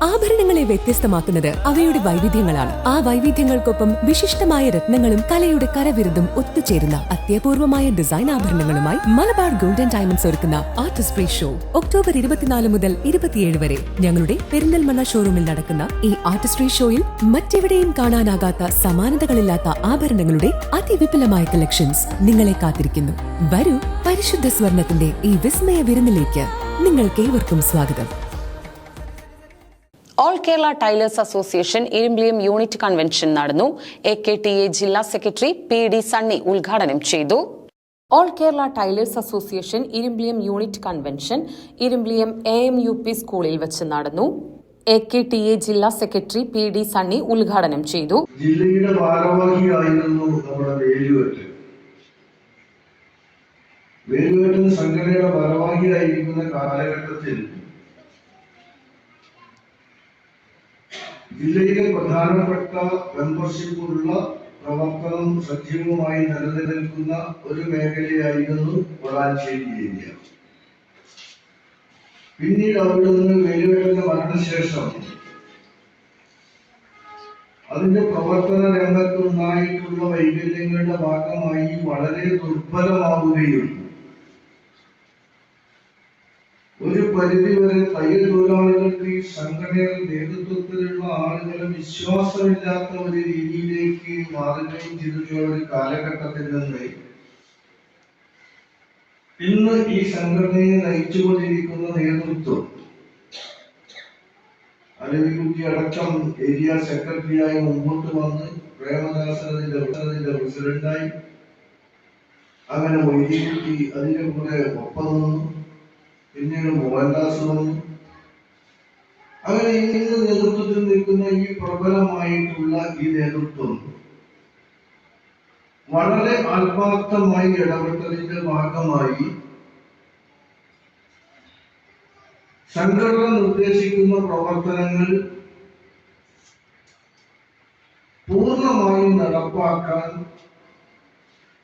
ആഭരണങ്ങളെ വ്യത്യസ്തമാക്കുന്നത് അവയുടെ വൈവിധ്യങ്ങളാണ്. ആ വൈവിധ്യങ്ങൾക്കൊപ്പം വിശിഷ്ടമായ രത്നങ്ങളും കലയുടെ കരവിരുതും ഒത്തുചേരുന്ന അത്യപൂർവമായ ഡിസൈൻ ആഭരണങ്ങളുമായി മലബാർ ഗോൾഡൻ ഡയമണ്ട്സ് ഒരുക്കുന്ന ആർട്ടിസ്ട്രി ഷോ ഒക്ടോബർ 24 മുതൽ 27 വരെ ഞങ്ങളുടെ പെരിന്തൽമണ്ണ ഷോറൂമിൽ നടക്കുന്ന ഈ ആർട്ടിസ്ട്രി ഷോയിൽ മറ്റെവിടെയും കാണാനാകാത്ത സമാനതകളില്ലാത്ത ആഭരണങ്ങളുടെ അതിവിപുലമായ കളക്ഷൻസ് നിങ്ങളെ കാത്തിരിക്കുന്നു. വരൂ, പരിശുദ്ധ സ്വർണത്തിന്റെ ഈ വിസ്മയ വിരുന്നിലേക്ക് നിങ്ങൾക്കേവർക്കും സ്വാഗതം. All Kerala tailors association Irumbiliyam unit convention നടന്നു. AKTA ജില്ലാ സെക്രട്ടറി PD സണ്ണി ഉദ്ഘാടനം ചെയ്തു. All Kerala tailors association Irumbiliyam unit convention Irumbiliyam AMUP സ്കൂളിൽ വെച്ച് നടന്നു. AKTA ജില്ലാ സെക്രട്ടറി PD സണ്ണി ഉദ്ഘാടനം ചെയ്തു. ജില്ലയുടെ ഭാരവാഹിയായിരുന്നു നമ്മുടെ വേലുവേട്ടൻ സംഘടനയുടെ ഭാരവാഹിയായിരിക്കുന്ന കാലഘട്ടത്തിൽ ജില്ലയിലെ പ്രധാനപ്പെട്ട മെമ്പർഷിപ്പുള്ള പ്രവർത്തനം സജീവമായി നിലനിൽക്കുന്ന ഒരു മേഖലയായിരുന്നു വളാഞ്ചേരി ഏരിയ. പിന്നീട് അവിടെ നിന്ന് വേലുവേട്ടന്റെ മരണശേഷം അതിന്റെ പ്രവർത്തന രംഗത്തുണ്ടായിട്ടുള്ള വൈകല്യങ്ങളുടെ ഭാഗമായി വളരെ ദുർബലമാവുകയും ഒരു പരിധിവരെ തയ്യൽ തൊഴിലാളികൾക്ക് ഈ സംഘടനയുടെ നേതൃത്വത്തിലുള്ള ആളുകളെ വിശ്വാസമില്ലാത്ത ഒരു രീതിയിലേക്ക് മാറുകയും ചെയ്തിട്ടുള്ള ഒരു കാലഘട്ടത്തിൽ നിന്ന് ഇന്ന് ഈ സംഘടനയെ നയിച്ചുകൊണ്ടിരിക്കുന്ന നേതൃത്വം അലവിക്കുട്ടി അടക്കം ഏരിയ സെക്രട്ടറിയായി മുമ്പോട്ട് വന്ന് പ്രേമദാസനതിന്റെ പ്രസിഡന്റായി അങ്ങനെ വൈദ്യുതി അതിന്റെ കൂടെ ഒപ്പം നിന്നു. പിന്നീട് മോഹൻദാസ് വന്നു. അങ്ങനെ ഇന്ന് നേതൃത്വത്തിൽ നിൽക്കുന്ന ഈ പ്രബലമായിട്ടുള്ള ഈ നേതൃത്വം വളരെ ആത്മാർത്ഥമായി ഇടപെട്ടതിന്റെ ഭാഗമായി സംഘടന നിർദ്ദേശിക്കുന്ന പ്രവർത്തനങ്ങൾ പൂർണ്ണമായും നടപ്പാക്കാൻ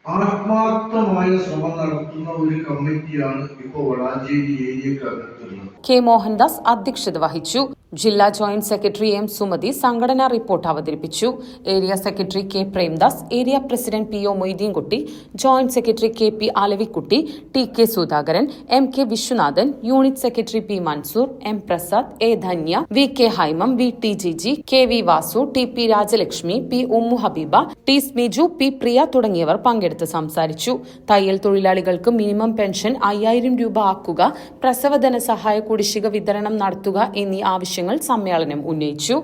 ആത്മാർത്ഥമായ ശ്രമം നടത്തുന്ന ഒരു കമ്മിറ്റിയാണ് ഇപ്പോൾ വളാഞ്ചേരി ഏരിയക്കകത്തുള്ളത്. K. മോഹൻദാസ് അധ്യക്ഷത വഹിച്ചു. ജില്ലാ ജോയിന്റ് സെക്രട്ടറി M. സുമതി സംഘടനാ റിപ്പോർട്ട് അവതരിപ്പിച്ചു. Area secretary K. Premdas, area president PO Moideenkutty, joint secretary KP Alavikutty, TK Sudhakaran, MK Viswanathan, unit secretary P. Mansoor, M. Prasad, A. Dhanya, VK Haimam, VT Jiji, KV Vasu, TP Rajalakshmi, P. Ummu Habeeba, T. Smiju, P. Priya തുടങ്ങിയവർ പങ്കെടുത്ത് സംസാരിച്ചു. തയ്യൽ തൊഴിലാളികൾക്ക് മിനിമം പെൻഷൻ 5000 രൂപ ആക്കുക, പ്രസവ ധനസഹായ കുടിശ്ശിക വിതരണം നടത്തുക എന്നീ ആവശ്യങ്ങൾ സമ്മേളനം ഉന്നയിച്ചു.